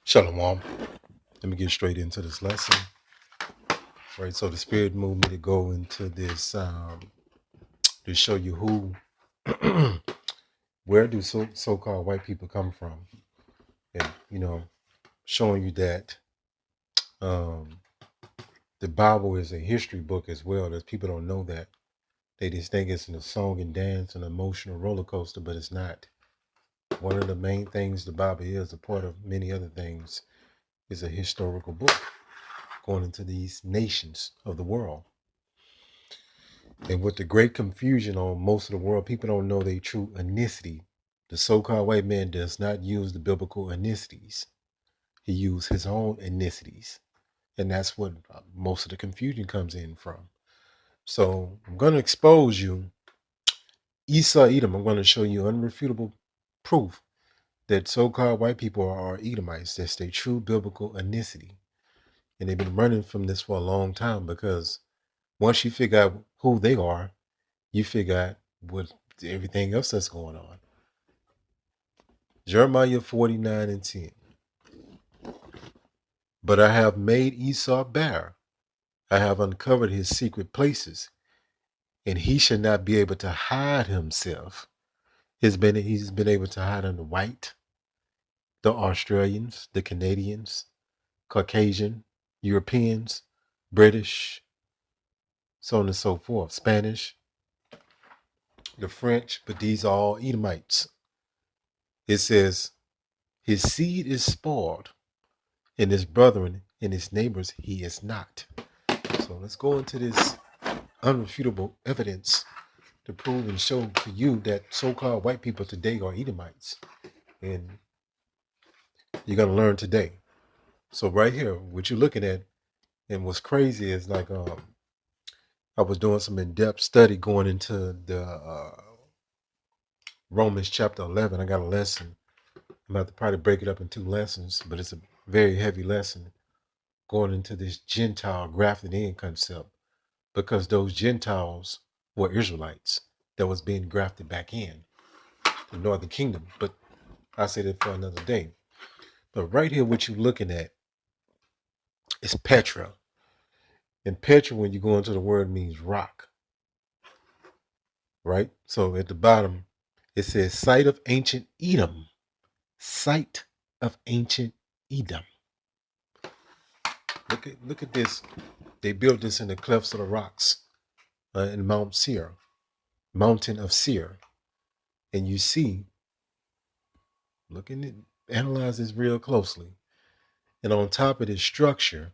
Shalom. Let me get straight into this lesson. Right, so the Spirit moved me to go into this to show you who, where do so-called white people come from, and showing you that um, the Bible is a history book as well. That people don't know that. They just think it's a song and dance, an emotional roller coaster, but it's not. One of the main things the Bible is, a part of many other things, is a historical book going into these nations of the world. And with the great confusion on most of the world, people don't know their true ethnicity. The so-called white man does not use the biblical ethnicities. He uses his own ethnicities. And that's what most of the confusion comes in from. So I'm going to expose you, Esau Edom. I'm going to show you unrefutable proof that so-called white people are Edomites. That's their true biblical ethnicity. And they've been running from this for a long time, because once you figure out who they are, you figure out what everything else that's going on. Jeremiah 49:10. But I have made Esau bare. I have uncovered his secret places, and he shall not be able to hide himself. He's been able to hide under white, the Australians, the Canadians, Caucasian, Europeans, British, so on and so forth, Spanish, the French, but these are all Edomites. It says, his seed is spoiled, and his brethren and his neighbors he is not. So let's go into this unrefutable evidence to prove and show to you that so-called white people today are Edomites. And you're going to learn today. So right here, what you're looking at, and what's crazy is like I was doing some in-depth study going into the Romans chapter 11. I got a lesson. I'm about to probably break it up in two lessons, but it's a very heavy lesson going into this Gentile grafted in concept, because those Gentiles were Israelites that was being grafted back in the northern kingdom. But I'll say that for another day. But right here, what you're looking at is Petra. And Petra, when you go into the word, means rock, right? So at the bottom, it says site of ancient Edom. Site of ancient Edom. Look at this. They built this in the clefts of the rocks in Mount Seir, mountain of Seir. And you see, analyze this real closely. And on top of this structure,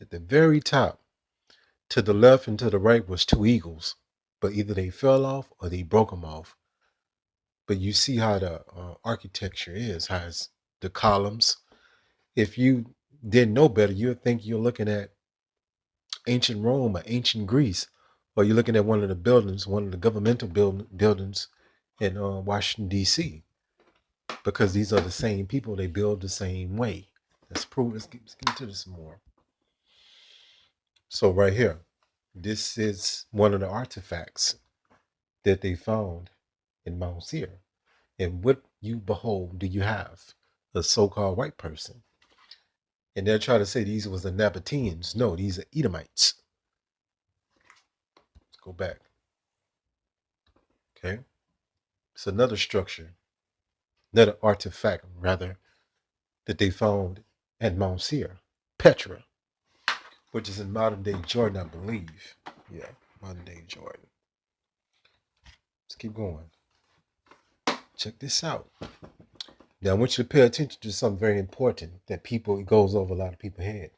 at the very top, to the left and to the right was two eagles, but either they fell off or they broke them off. But you see how the architecture is, how it's the columns. If you didn't know better, you would think you're looking at ancient Rome or ancient Greece, or you're looking at one of the buildings, one of the governmental buildings in Washington, D.C., because these are the same people. They build the same way. Let's prove. Let's get into this some more. So right here, this is one of the artifacts that they found in Mount Seir. And what you behold do you have? A so-called white person. And they're trying to say these was the Nabateans. No, these are Edomites. Let's go back. Okay. It's another structure, another artifact, rather, that they found at Mount Seir, Petra, which is in modern day Jordan, I believe. Yeah, modern day Jordan. Let's keep going. Check this out. Now, I want you to pay attention to something very important that it goes over a lot of people's head.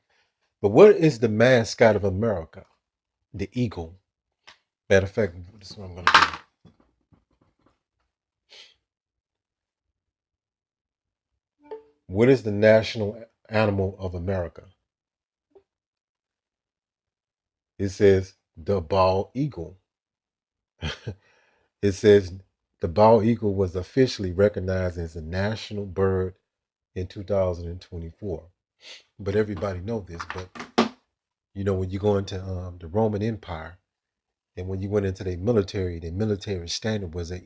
But what is the mascot of America? The eagle. Matter of fact, this is what I'm going to do. What is the national animal of America? It says the bald eagle. It says the bald eagle was officially recognized as a national bird in 2024. But everybody knows this. But when you go into the Roman Empire, and when you went into the military standard was a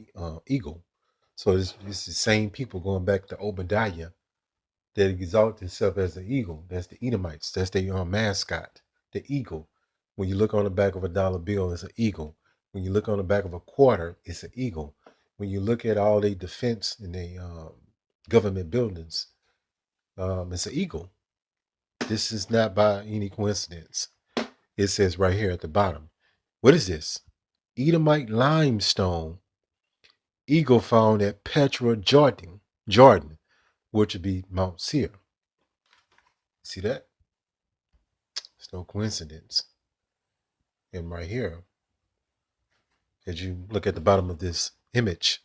eagle. So it's the same people going back to Obadiah that exalt itself as the eagle. That's the Edomites. That's their mascot, the eagle. When you look on the back of a dollar bill, it's an eagle. When you look on the back of a quarter, it's an eagle. When you look at all the defense and the government buildings, it's an eagle. This is not by any coincidence. It says right here at the bottom. What is this? Edomite limestone, eagle found at Petra, Jordan, which would be Mount Seir. See that? It's no coincidence. And right here, as you look at the bottom of this image,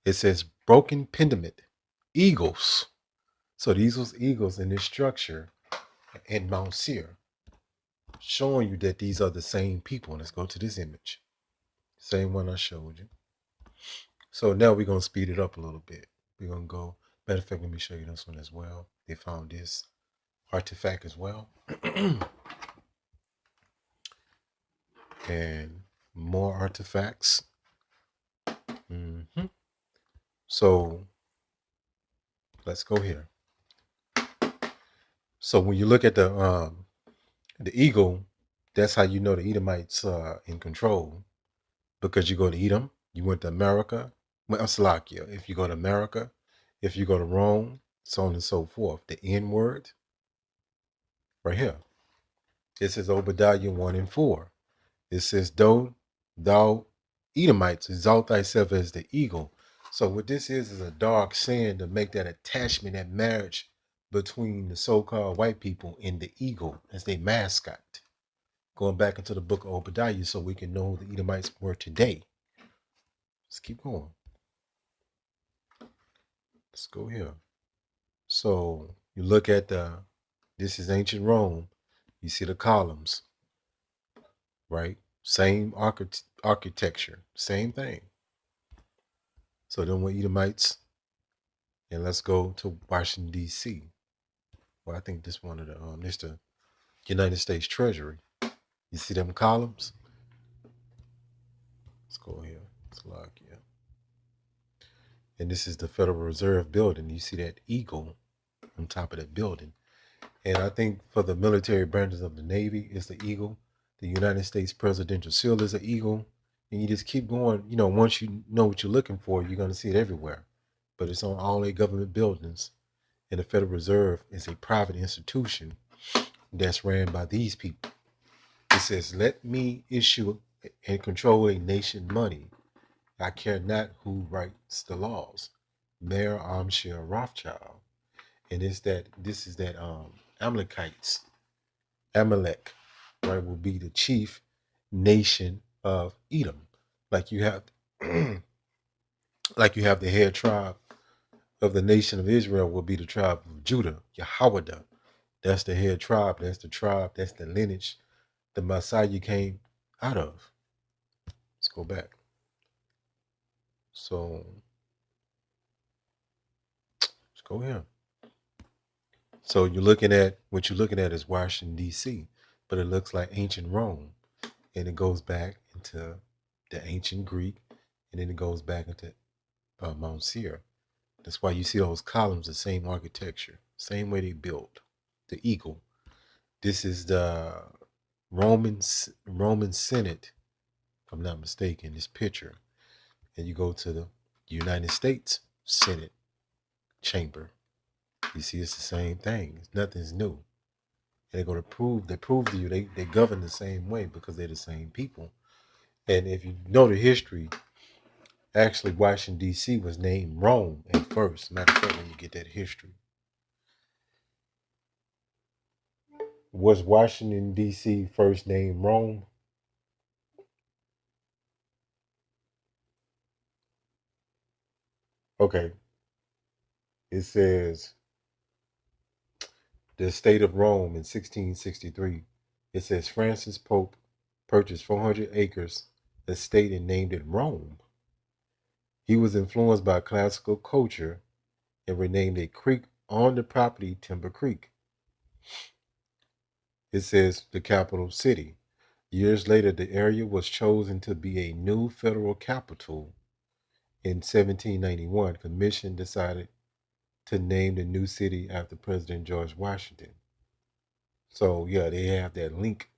it says broken pendant, eagles. So these was eagles in this structure in Mount Seir, showing you that these are the same people. Let's go to this image. Same one I showed you. So now we're going to speed it up a little bit. We're going to go, matter of fact, let me show you this one as well. They found this artifact as well. And more artifacts. So let's go here. So when you look at the eagle, that's how you know the Edomites are in control, because you go to Edom, you went to America, well, Slovakia. If you go to America, if you go to Rome, so on and so forth. The N word, right here. It says Obadiah 1 and 4. It says, though thou Edomites exalt thyself as the eagle. So what this is a dark saying to make that attachment, that marriage between the so-called white people and the eagle as their mascot. Going back into the book of Obadiah so we can know who the Edomites were today. Let's keep going. Let's go here. So you look at this is ancient Rome. You see the columns, right? Same architecture, same thing. So then we're Edomites. And let's go to Washington, D.C. Well, I think this one of this the United States Treasury. You see them columns? Let's go here. Let's log here. And this is the Federal Reserve building. You see that eagle on top of that building. And I think for the military branches of the Navy, it's the eagle. The United States Presidential Seal is an eagle. And you just keep going. You know, once you know what you're looking for, you're going to see it everywhere. But it's on all the government buildings. And the Federal Reserve is a private institution that's ran by these people. It says, let me issue and control a nation money. I care not who writes the laws. Mayor Amshir Rothschild. And this is that Amalekites. Amalek, right, will be the chief nation of Edom. Like you have like you have the head tribe of the nation of Israel will be the tribe of Judah, Yahweh. That's the head tribe. That's the tribe. That's the lineage the Messiah came out of. Let's go back. So let's go here. So what you're looking at is Washington, D.C., but it looks like ancient Rome. And it goes back into the ancient Greek, and then it goes back into Mount Seir. That's why you see those columns, the same architecture, same way they built. The eagle. This is the Roman Senate, if I'm not mistaken, this picture. And you go to the United States Senate chamber. You see it's the same thing. Nothing's new. And they're going to prove to you they govern the same way because they're the same people. And if you know the history, actually Washington, D.C. was named Rome at first. Matter of fact, when you get that history. Was Washington, D.C. first named Rome? Okay. It says the state of Rome in 1663. It says Francis Pope purchased 400 acres estate and named it Rome. He was influenced by classical culture and renamed a creek on the property Timber Creek. It says the capital city. Years later, the area was chosen to be a new federal capital. In 1791, commission decided to name the new city after President George Washington. So yeah, they have that link.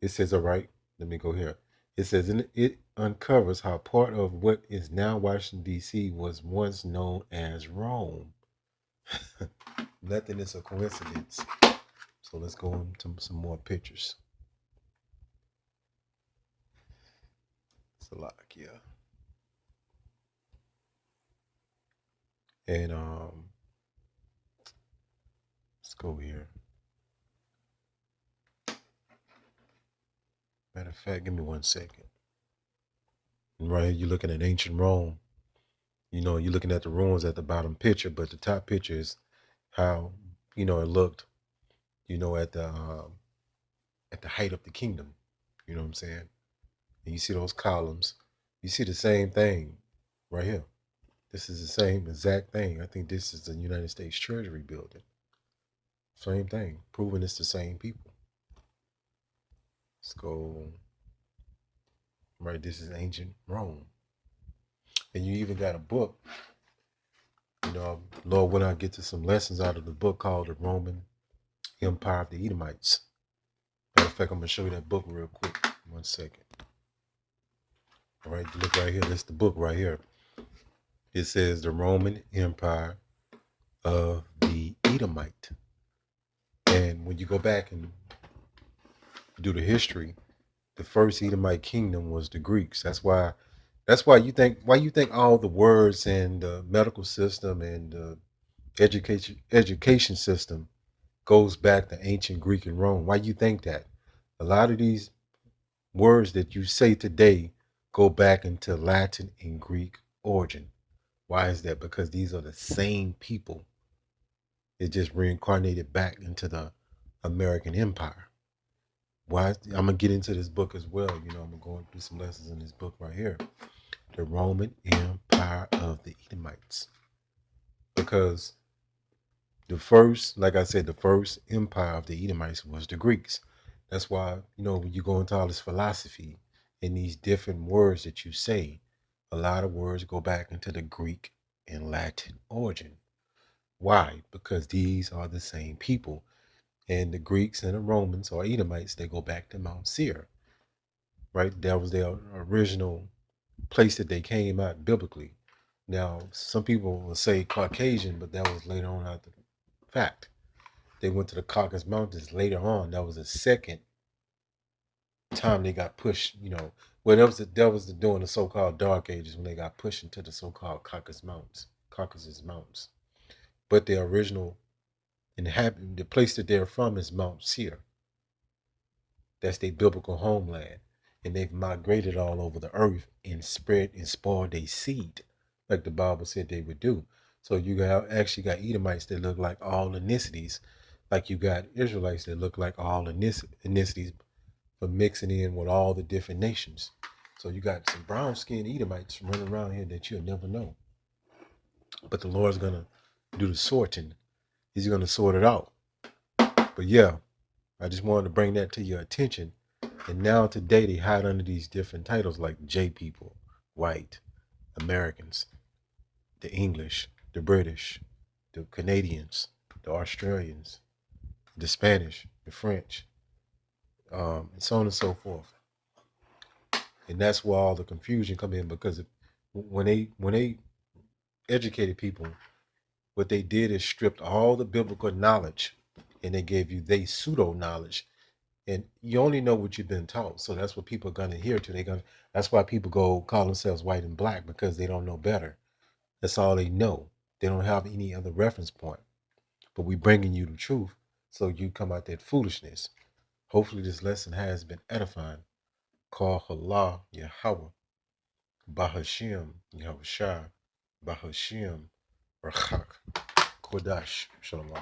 It says, all right, let me go here. It says, and it uncovers how part of what is now Washington, D.C. was once known as Rome. Nothing is a coincidence. So let's go into some more pictures. Slovakia. And let's go here. Matter of fact, give me 1 second. And right here, you're looking at ancient Rome. You know, you're looking at the ruins at the bottom picture, but the top picture is how, you know, it looked, you know, at the height of the kingdom. You know what I'm saying? And you see those columns. You see the same thing right here. This is the same exact thing. I think this is the United States Treasury building. Same thing, proving it's the same people. Let's go. Right, this is ancient Rome. And you even got a book. You know, Lord, when I get to some lessons out of the book called The Roman Empire of the Edomites. Matter of fact, I'm going to show you that book real quick. 1 second. All right, look right here. That's the book right here. It says The Roman Empire of the Edomite. And when you go back and do the history, the first Edomite kingdom was the Greeks. That's why you think all the words in the medical system and the education system goes back to ancient Greek and Rome. Why you think that? A lot of these words that you say today go back into Latin and Greek origin. Why is that? Because these are the same people. It just reincarnated back into the American Empire. Why? I'm gonna get into this book as well. You know, I'm gonna go through some lessons in this book right here, the Roman Empire of the Edomites, because the first, like I said, the first empire of the Edomites was the Greeks. That's why, you know, when you go into all this philosophy and these different words that you say, a lot of words go back into the Greek and Latin origin. Why? Because these are the same people. And the Greeks and the Romans or Edomites, they go back to Mount Seir, right? That was their original place that they came out biblically. Now, some people will say Caucasian, but that was later on out the fact. They went to the Caucasus Mountains later on. That was the second time they got pushed, you know. Well, that was during the so-called Dark Ages when they got pushed into the so-called Caucasus Mountains. But their original the place that they're from is Mount Seir. That's their biblical homeland. And they've migrated all over the earth and spread and spoiled their seed, like the Bible said they would do. So you actually got Edomites that look like all ethnicities, like you got Israelites that look like all ethnicities, but mixing in with all the different nations. So you got some brown-skinned Edomites running around here that you'll never know. But the Lord's gonna do the sorting. He's gonna sort it out. But yeah, I just wanted to bring that to your attention. And now today they hide under these different titles like J people, white, Americans, the English, the British, the Canadians, the Australians, the Spanish, the French, and so on and so forth. And that's where all the confusion come in because when they educated people, what they did is stripped all the biblical knowledge and they gave you they pseudo knowledge. And you only know what you've been taught. So that's what people are gonna adhere to. That's why people go call themselves white and black because they don't know better. That's all they know. They don't have any other reference point. But we bringing you the truth so you come out that foolishness. Hopefully this lesson has been edifying. Call Allah Yahweh, Bahashim Yahushua, Bahashim Rachak, Kodash. Shalom.